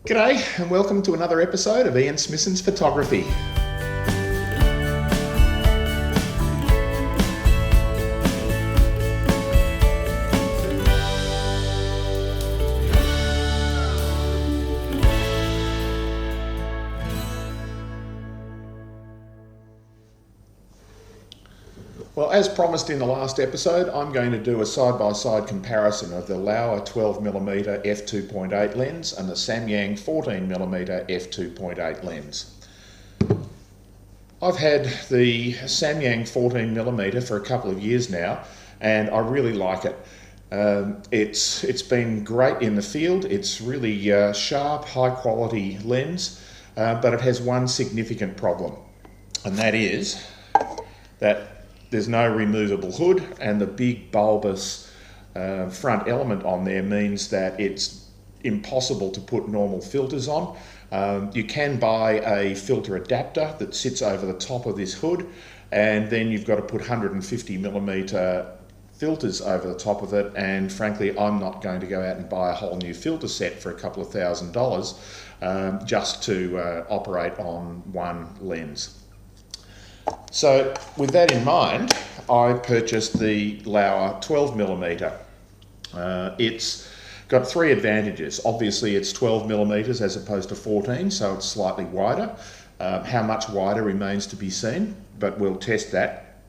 G'day and welcome to another episode of Ian Smissen's Photography. Well, as promised in the last episode, I'm going to do a side-by-side comparison of the Laowa 12mm f2.8 lens and the Samyang 14mm f2.8 lens. I've had the Samyang 14mm for a couple of years now, and I really like it. It's been great in the field. It's really sharp, high-quality lens, but it has one significant problem, and that is that there's no removable hood, and the big bulbous front element on there means that it's impossible to put normal filters on. You can buy a filter adapter that sits over the top of this hood, and then you've got to put 150mm filters over the top of it, and frankly I'm not going to go out and buy a whole new filter set for a couple of $1,000 just to operate on one lens. So with that in mind, I purchased the Laowa 12mm. It's got three advantages. Obviously it's 12mm as opposed to 14, so it's slightly wider. How much wider remains to be seen, but we'll test that.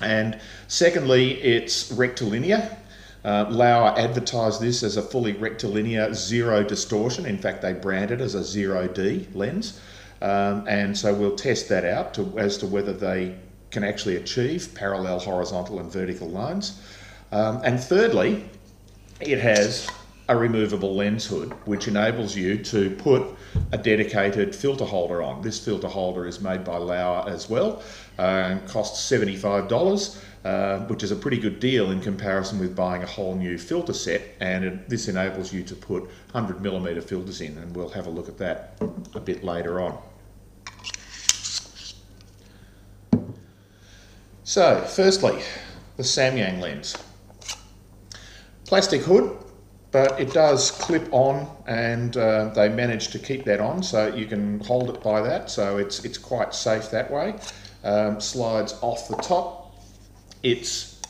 And secondly, it's rectilinear. Laowa advertised this as a fully rectilinear zero distortion. In fact, they brand it as a 0D lens. And so we'll test that out as to whether they can actually achieve parallel horizontal and vertical lines. And thirdly, it has a removable lens hood, which enables you to put a dedicated filter holder on. This filter holder is made by Laowa as well, and costs $75, which is a pretty good deal in comparison with buying a whole new filter set, and this enables you to put 100mm filters in, and we'll have a look at that a bit later on. So, firstly, the Samyang lens. Plastic hood, but it does clip on, and they managed to keep that on, so you can hold it by that, so it's quite safe that way. Slides off the top. It's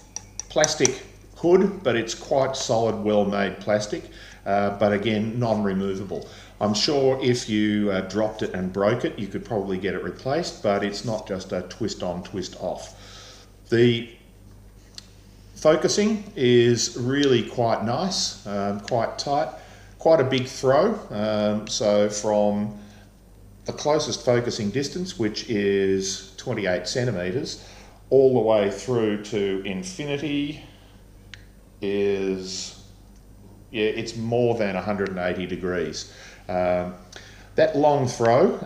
plastic hood, but it's quite solid, well-made plastic, but again, non-removable. I'm sure if you dropped it and broke it, you could probably get it replaced, but it's not just a twist on, twist off. The focusing is really quite nice, quite tight, quite a big throw. So from the closest focusing distance, which is 28 centimeters, all the way through to infinity is, yeah, it's more than 180 degrees. That long throw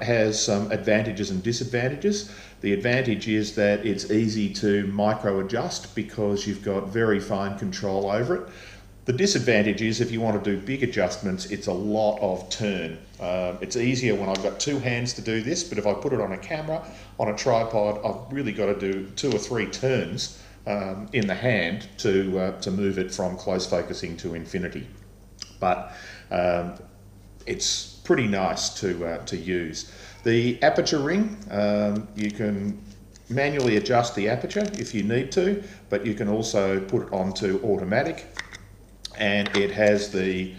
has some advantages and disadvantages. The advantage is that it's easy to micro adjust because you've got very fine control over it. The disadvantage is if you want to do big adjustments, it's a lot of turn. It's easier when I've got two hands to do this, but if I put it on a camera, on a tripod, I've really got to do 2 or 3 turns in the hand to move it from close focusing to infinity. But it's pretty nice to use. The aperture ring, you can manually adjust the aperture if you need to, but you can also put it onto automatic, and it has the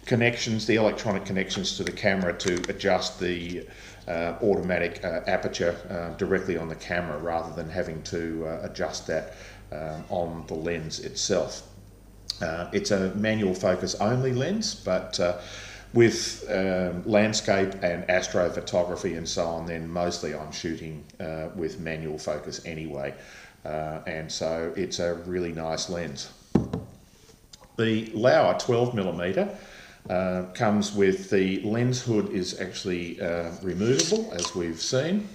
connections, the electronic connections to the camera to adjust the automatic aperture directly on the camera rather than having to adjust that on the lens itself. It's a manual focus only lens, but with landscape and astrophotography and so on, then mostly I'm shooting with manual focus anyway, and so it's a really nice lens. The Laowa 12mm comes with the lens hood is actually removable, as we've seen.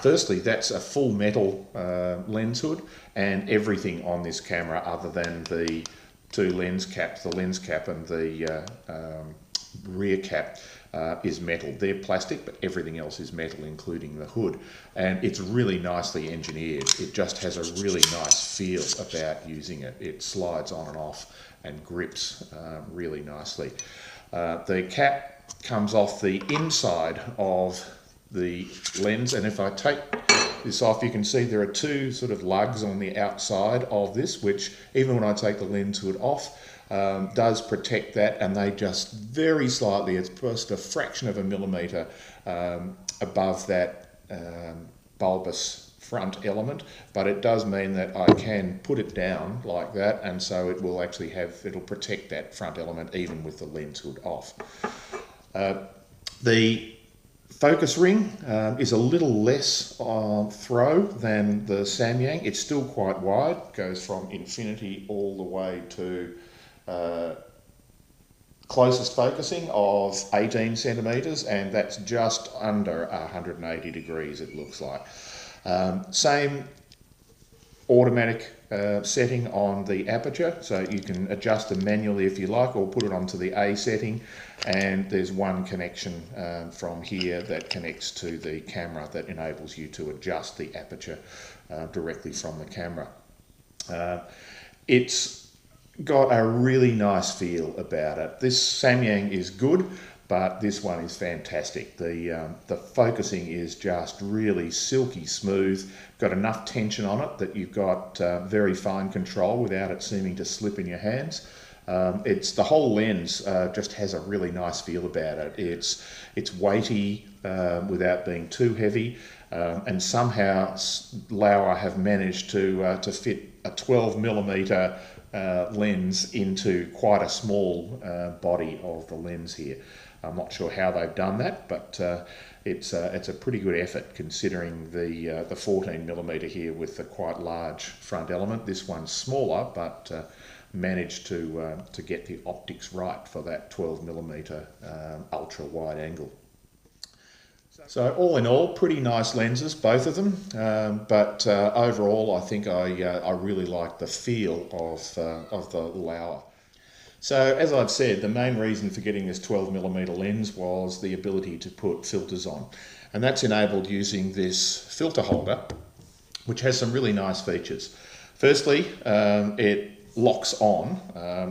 Firstly, that's a full metal lens hood, and everything on this camera other than the two lens caps, the lens cap and the rear cap, is metal. They're plastic, but everything else is metal, including the hood. And it's really nicely engineered. It just has a really nice feel about using it. It slides on and off and grips really nicely. The cap comes off the inside of the lens, and if I take this off, you can see there are two sort of lugs on the outside of this, which even when I take the lens hood off, does protect that, and they just very slightly, it's just a fraction of a millimetre above that bulbous front element, but it does mean that I can put it down like that, and so it will actually it'll protect that front element even with the lens hood off. The focus ring is a little less throw than the Samyang. It's still quite wide, goes from infinity all the way to closest focusing of 18 centimetres, and that's just under 180 degrees it looks like. Same automatic setting on the aperture, so you can adjust them manually if you like, or put it onto the A setting, and there's one connection from here that connects to the camera that enables you to adjust the aperture directly from the camera. It's got a really nice feel about it. This Samyang is good, but this one is fantastic. The focusing is just really silky smooth, got enough tension on it that you've got very fine control without it seeming to slip in your hands. The whole lens just has a really nice feel about it. It's weighty without being too heavy, and somehow Laowa have managed to fit a 12mm lens into quite a small body of the lens here. I'm not sure how they've done that, but it's a pretty good effort considering the 14mm here with the quite large front element. This one's smaller, but managed to get the optics right for that 12mm ultra wide angle. So all in all, pretty nice lenses, both of them, but overall I think I really like the feel of the Laowa. So as I've said, the main reason for getting this 12mm lens was the ability to put filters on, and that's enabled using this filter holder, which has some really nice features. Firstly, it locks on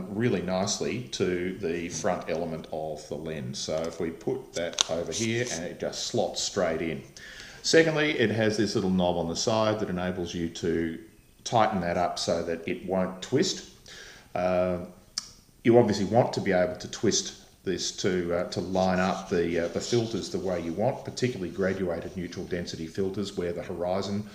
really nicely to the front element of the lens. So if we put that over here, and it just slots straight in. Secondly, it has this little knob on the side that enables you to tighten that up so that it won't twist. You obviously want to be able to twist this to line up the filters the way you want, particularly graduated neutral density filters where the horizon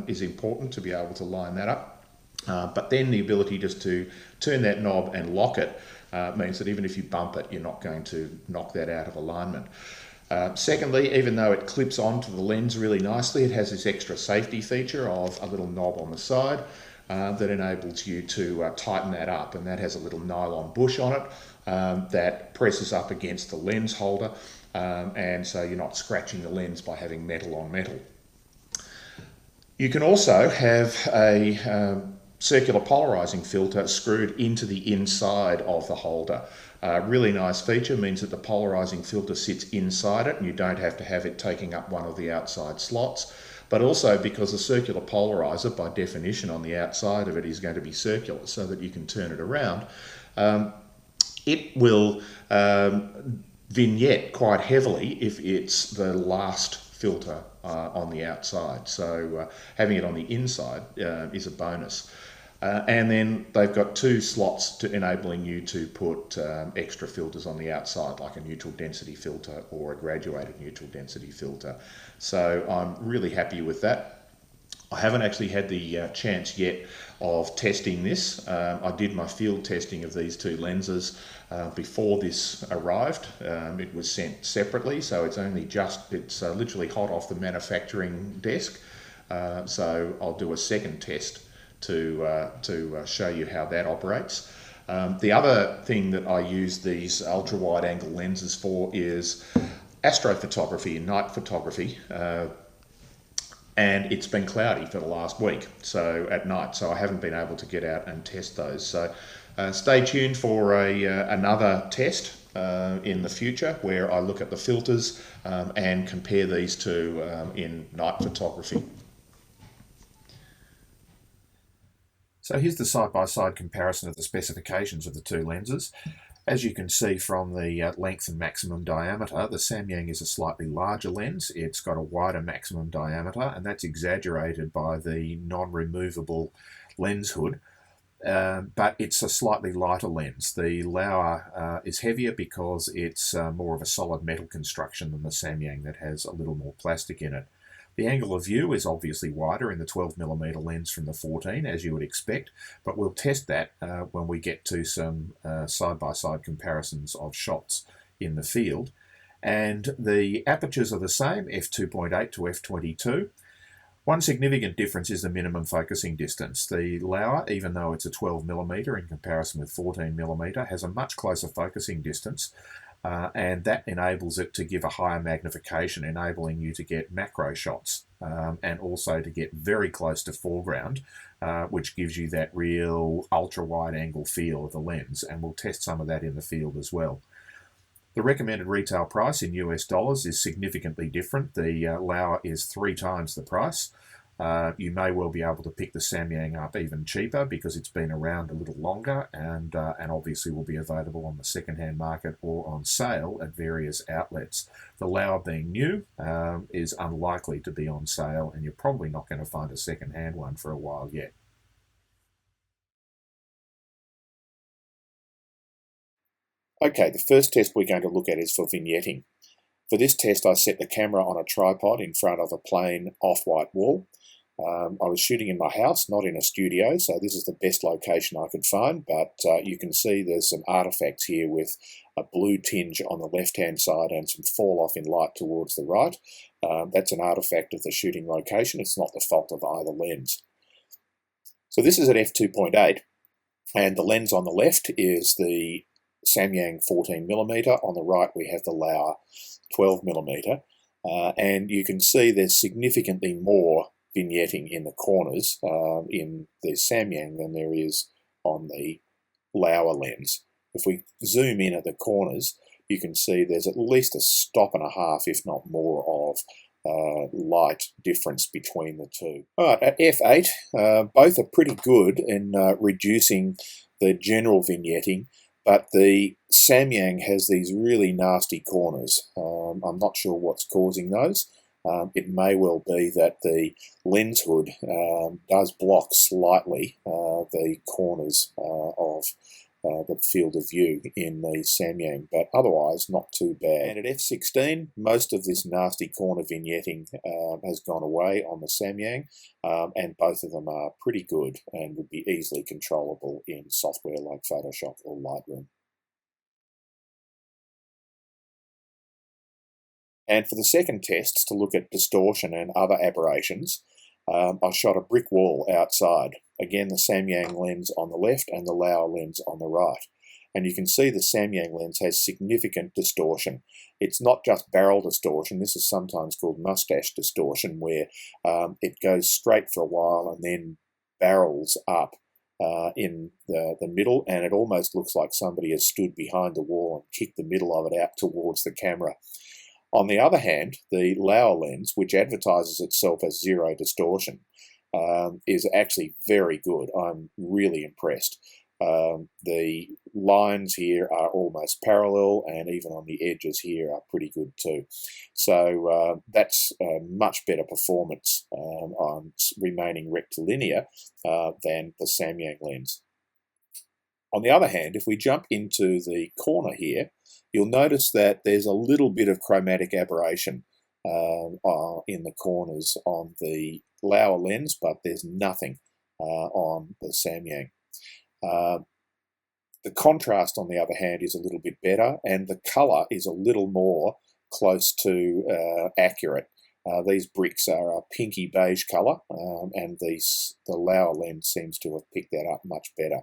is important to be able to line that up. But then the ability just to turn that knob and lock it means that even if you bump it, you're not going to knock that out of alignment. Secondly, even though it clips onto the lens really nicely, it has this extra safety feature of a little knob on the side that enables you to tighten that up, and that has a little nylon bush on it that presses up against the lens holder, and so you're not scratching the lens by having metal on metal. You can also have a circular polarizing filter screwed into the inside of the holder. Really nice feature, means that the polarizing filter sits inside it and you don't have to have it taking up one of the outside slots. But also because the circular polarizer, by definition on the outside of it, is going to be circular so that you can turn it around, it will vignette quite heavily if it's the last filter on the outside. So having it on the inside is a bonus. And then they've got two slots to enabling you to put extra filters on the outside, like a neutral density filter or a graduated neutral density filter. So I'm really happy with that. I haven't actually had the chance yet of testing this. I did my field testing of these two lenses before this arrived. It was sent separately, so it's literally hot off the manufacturing desk. So I'll do a second test to show you how that operates. The other thing that I use these ultra wide angle lenses for is astrophotography and night photography, and it's been cloudy for the last week, so at night, so I haven't been able to get out and test those. So stay tuned for another test in the future where I look at the filters and compare these two in night photography. So here's the side-by-side comparison of the specifications of the two lenses. As you can see from the length and maximum diameter, the Samyang is a slightly larger lens. It's got a wider maximum diameter, and that's exaggerated by the non-removable lens hood. But it's a slightly lighter lens. The Laowa is heavier because it's more of a solid metal construction than the Samyang that has a little more plastic in it. The angle of view is obviously wider in the 12mm lens from the 14, as you would expect, but we'll test that when we get to some side-by-side comparisons of shots in the field. And the apertures are the same, f2.8 to f22. One significant difference is the minimum focusing distance. The Laowa, even though it's a 12mm in comparison with 14mm, has a much closer focusing distance, and that enables it to give a higher magnification, enabling you to get macro shots and also to get very close to foreground, which gives you that real ultra-wide angle feel of the lens, and we'll test some of that in the field as well. The recommended retail price in US dollars is significantly different. The Laowa is 3 times the price. You may well be able to pick the Samyang up even cheaper because it's been around a little longer and obviously will be available on the second-hand market or on sale at various outlets. The Laowa, being new, is unlikely to be on sale, and you're probably not going to find a second-hand one for a while yet. Okay, the first test we're going to look at is for vignetting. For this test, I set the camera on a tripod in front of a plain off-white wall. I was shooting in my house, not in a studio, so this is the best location I could find, but you can see there's some artifacts here with a blue tinge on the left-hand side and some fall-off in light towards the right. That's an artifact of the shooting location. It's not the fault of either lens. So this is at f2.8, and the lens on the left is the Samyang 14mm. On the right we have the Laowa 12mm, and you can see there's significantly more vignetting in the corners in the Samyang than there is on the Laowa lens. If we zoom in at the corners, you can see there's at least a stop and a half, if not more, of light difference between the two. All right, at f8, both are pretty good in reducing the general vignetting, but the Samyang has these really nasty corners. I'm not sure what's causing those. It may well be that the lens hood does block slightly the corners of the field of view in the Samyang, but otherwise not too bad. And at f16, most of this nasty corner vignetting has gone away on the Samyang, and both of them are pretty good and would be easily controllable in software like Photoshop or Lightroom. And for the second test, to look at distortion and other aberrations, I shot a brick wall outside. Again, the Samyang lens on the left and the Laowa lens on the right. And you can see the Samyang lens has significant distortion. It's not just barrel distortion. This is sometimes called mustache distortion, where it goes straight for a while and then barrels up in the middle, and it almost looks like somebody has stood behind the wall and kicked the middle of it out towards the camera. On the other hand, the Laowa lens, which advertises itself as zero distortion, is actually very good. I'm really impressed. The lines here are almost parallel, and even on the edges here are pretty good too. So that's a much better performance on remaining rectilinear than the Samyang lens. On the other hand, if we jump into the corner here, you'll notice that there's a little bit of chromatic aberration in the corners on the Laowa lens, but there's nothing on the Samyang. The contrast, on the other hand, is a little bit better, and the colour is a little more close to accurate. These bricks are a pinky beige colour, and the Laowa lens seems to have picked that up much better.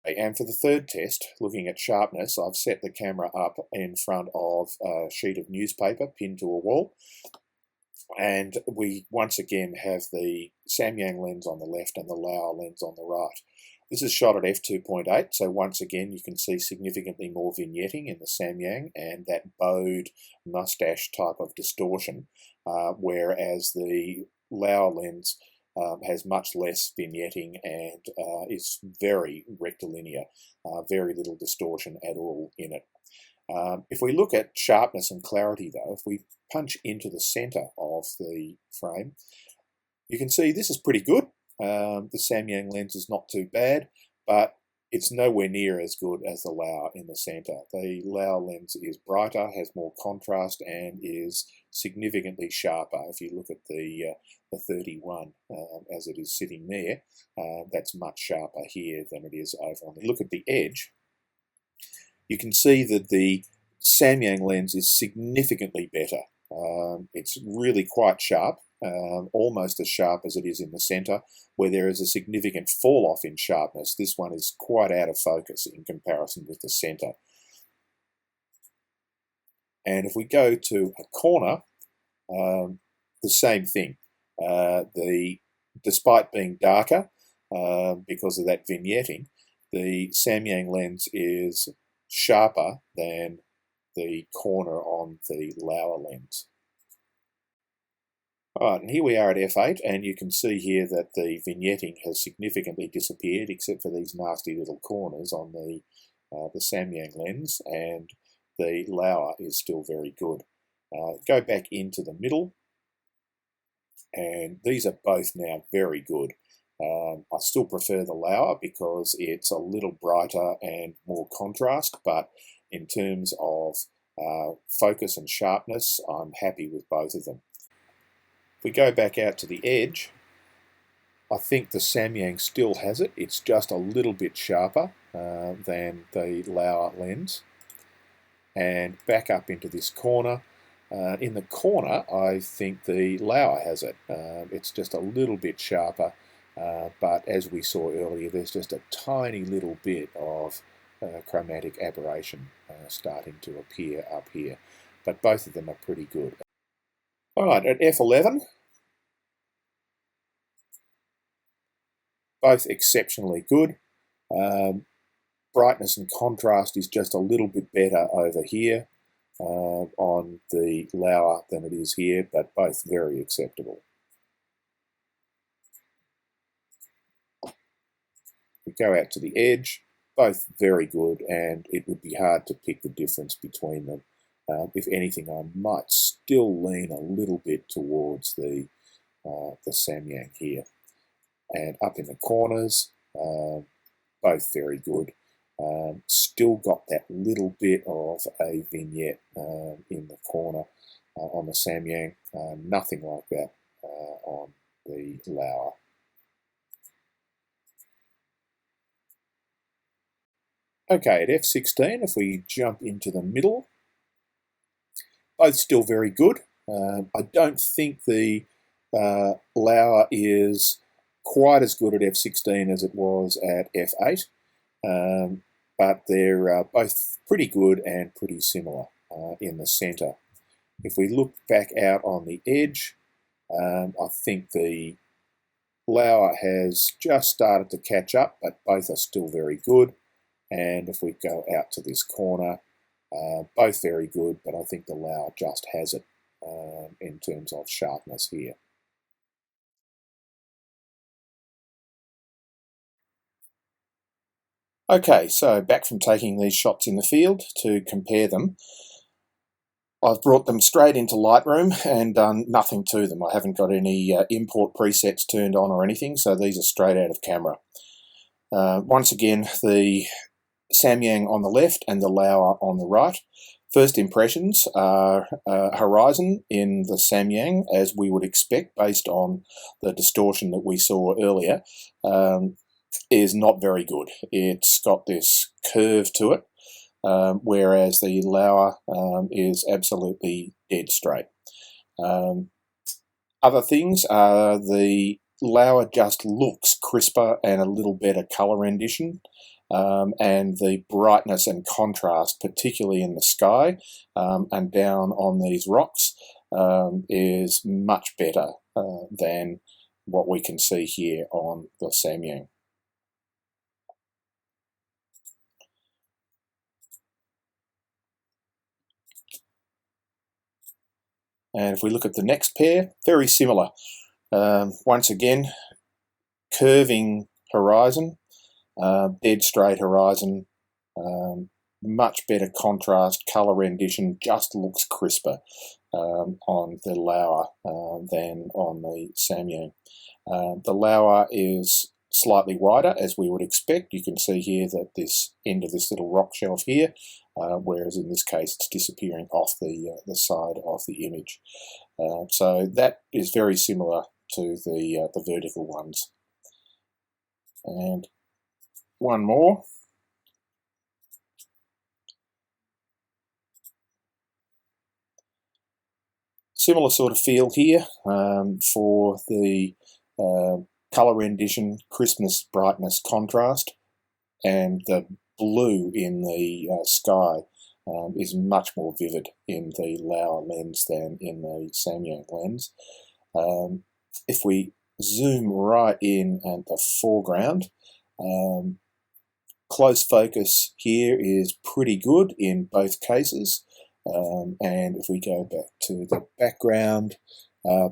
And for the third test, looking at sharpness, I've set the camera up in front of a sheet of newspaper pinned to a wall. And we once again have the Samyang lens on the left and the Laowa lens on the right. This is shot at f2.8, so once again you can see significantly more vignetting in the Samyang and that bowed mustache type of distortion, whereas the Laowa lens has much less vignetting and is very rectilinear, very little distortion at all in it. If we look at sharpness and clarity though, if we punch into the center of the frame, you can see this is pretty good. The Samyang lens is not too bad, but it's nowhere near as good as the Laowa in the center. The Laowa lens is brighter, has more contrast, and is significantly sharper. If you look at the 31 as it is sitting there, that's much sharper here than it is over on the. Look at the edge. You can see that the Samyang lens is significantly better. It's really quite sharp, almost as sharp as it is in the center, where there is a significant fall off in sharpness. This one is quite out of focus in comparison with the center. And if we go to a corner, the same thing. Despite being darker because of that vignetting, the Samyang lens is sharper than the corner on the Laowa lens. Alright, and here we are at f8, and you can see here that the vignetting has significantly disappeared, except for these nasty little corners on the Samyang lens, and the Laowa is still very good. Go back into the middle, and these are both now very good. I still prefer the Laowa because it's a little brighter and more contrast, but in terms of focus and sharpness, I'm happy with both of them. If we go back out to the edge, I think the Samyang still has it. It's just a little bit sharper than the Laowa lens. And back up into this corner. In the corner, I think the Laowa has it. It's just a little bit sharper, but as we saw earlier, there's just a tiny little bit of chromatic aberration starting to appear up here. But both of them are pretty good. Alright, at f11, both exceptionally good. Brightness and contrast is just a little bit better over here on the Laowa than it is here, but both very acceptable. We go out to the edge, both very good, and it would be hard to pick the difference between them. If anything, I might still lean a little bit towards the Samyang here. And up in the corners, both very good. Still got that little bit of a vignette in the corner on the Samyang. Nothing like that on the Laowa. Okay, at f16, if we jump into the middle, both still very good. I don't think the Laowa is quite as good at f16 as it was at f8, but they're both pretty good and pretty similar in the center. If we look back out on the edge, I think the Laowa has just started to catch up, but both are still very good. And if we go out to this corner, both very good, but I think the Laowa just has it in terms of sharpness here. Okay, so back from taking these shots in the field to compare them. I've brought them straight into Lightroom and done nothing to them. I haven't got any import presets turned on or anything, so these are straight out of camera. Once again, the Samyang on the left and the Laowa on the right. First impressions are horizon in the Samyang, as we would expect based on the distortion that we saw earlier, is not very good. It's got this curve to it, whereas the Laowa is absolutely dead straight. Other things are the Laowa just looks crisper and a little better colour rendition. And the brightness and contrast, particularly in the sky and down on these rocks, is much better than what we can see here on the Samyang. And if we look at the next pair, very similar. Once again, curving horizon, dead straight horizon, much better contrast, colour rendition, just looks crisper on the Laowa than on the Samyang. The Laowa is slightly wider, as we would expect. You can see here that this end of this little rock shelf here, whereas in this case it's disappearing off the side of the image. So that is very similar to the vertical ones. And one more. Similar sort of feel here for the colour rendition, crispness, brightness, contrast, and the blue in the sky is much more vivid in the Laowa lens than in the Samyang lens. If we zoom right in at the foreground, close focus here is pretty good in both cases. And if we go back to the background,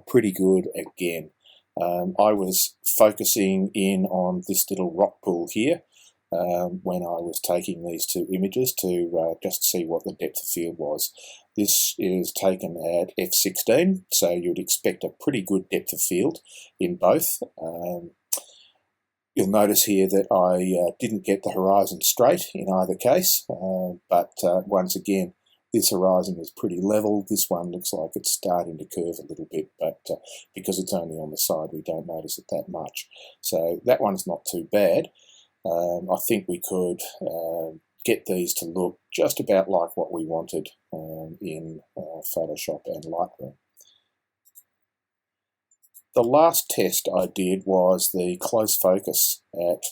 pretty good again. I was focusing in on this little rock pool here when I was taking these two images to just see what the depth of field was. This is taken at f16, so you'd expect a pretty good depth of field in both. You'll notice here that I didn't get the horizon straight in either case, but once again, this horizon is pretty level. This one looks like it's starting to curve a little bit, but because it's only on the side, we don't notice it that much. So that one's not too bad. I think we could get these to look just about like what we wanted in Photoshop and Lightroom. The last test I did was the close focus at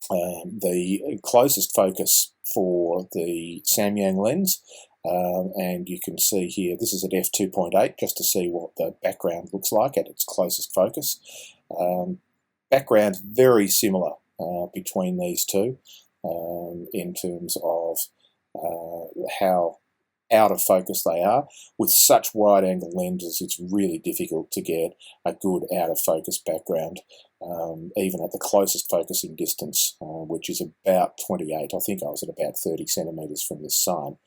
the closest focus for the Samyang lens, and you can see here this is at f2.8 just to see what the background looks like at its closest focus. Background very similar between these two in terms of how out of focus they are. With such wide angle lenses, it's really difficult to get a good out of focus background, even at the closest focusing distance, which is about 28. I think I was at about 30 centimeters from this sign.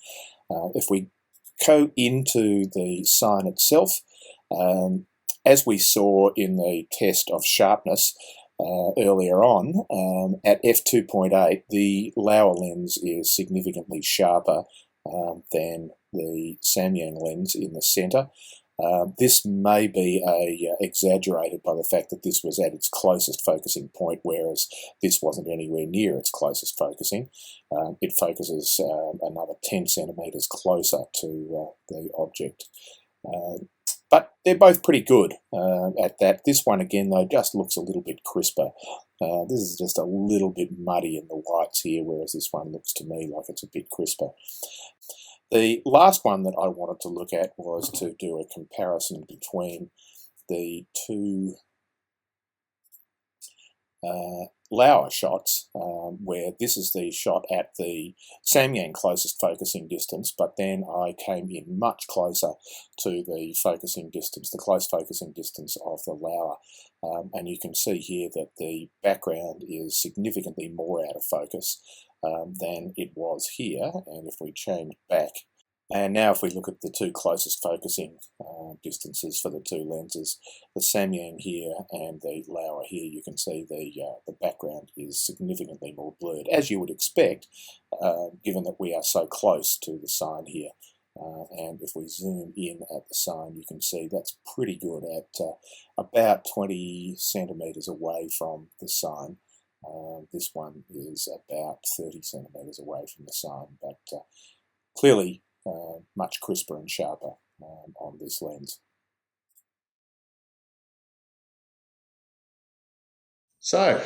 If we go into the sign itself, as we saw in the test of sharpness earlier on, at f2.8, the Laowa lens is significantly sharper than the Samyang lens in the center. This may be exaggerated by the fact that this was at its closest focusing point, whereas this wasn't anywhere near its closest focusing. It focuses another 10 centimeters closer to the object. But they're both pretty good at that. This one, again, though, just looks a little bit crisper. This is just a little bit muddy in the whites here, whereas this one looks to me like it's a bit crisper. The last one that I wanted to look at was to do a comparison between the two Laowa shots, where this is the shot at the Samyang closest focusing distance, but then I came in much closer to the focusing distance, the close focusing distance of the Laowa. And you can see here that the background is significantly more out of focus than it was here. And if we change back, and now if we look at the two closest focusing distances for the two lenses, the Samyang here and the Laowa here, you can see the background is significantly more blurred, as you would expect, given that we are so close to the sign here. And if we zoom in at the sign, you can see that's pretty good at about 20 centimeters away from the sign. This one is about 30 centimeters away from the sign, but clearly much crisper and sharper on this lens. So,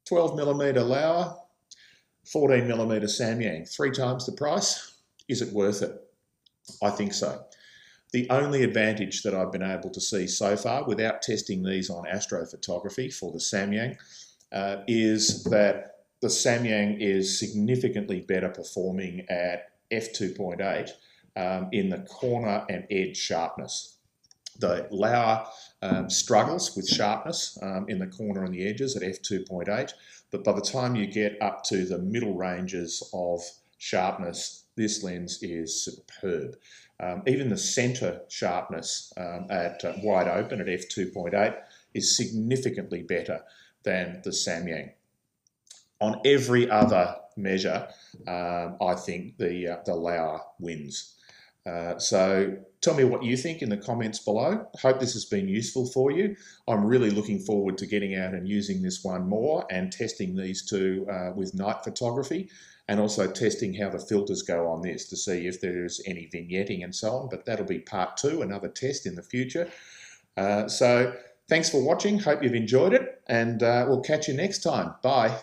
12mm Laowa, 14mm Samyang, 3 times the price. Is it worth it? I think so. The only advantage that I've been able to see so far, without testing these on astrophotography for the Samyang, is that the Samyang is significantly better performing at f2.8 in the corner and edge sharpness. The Laowa struggles with sharpness in the corner and the edges at f2.8, but by the time you get up to the middle ranges of sharpness, this lens is superb. Even the center sharpness at wide open at f2.8 is significantly better than the Samyang. On every other measure, I think the Laowa wins. So tell me what you think in the comments below. Hope this has been useful for you. I'm really looking forward to getting out and using this one more and testing these two with night photography, and also testing how the filters go on this to see if there's any vignetting and so on, but that'll be part 2, another test in the future. So thanks for watching, hope you've enjoyed it, and we'll catch you next time. Bye.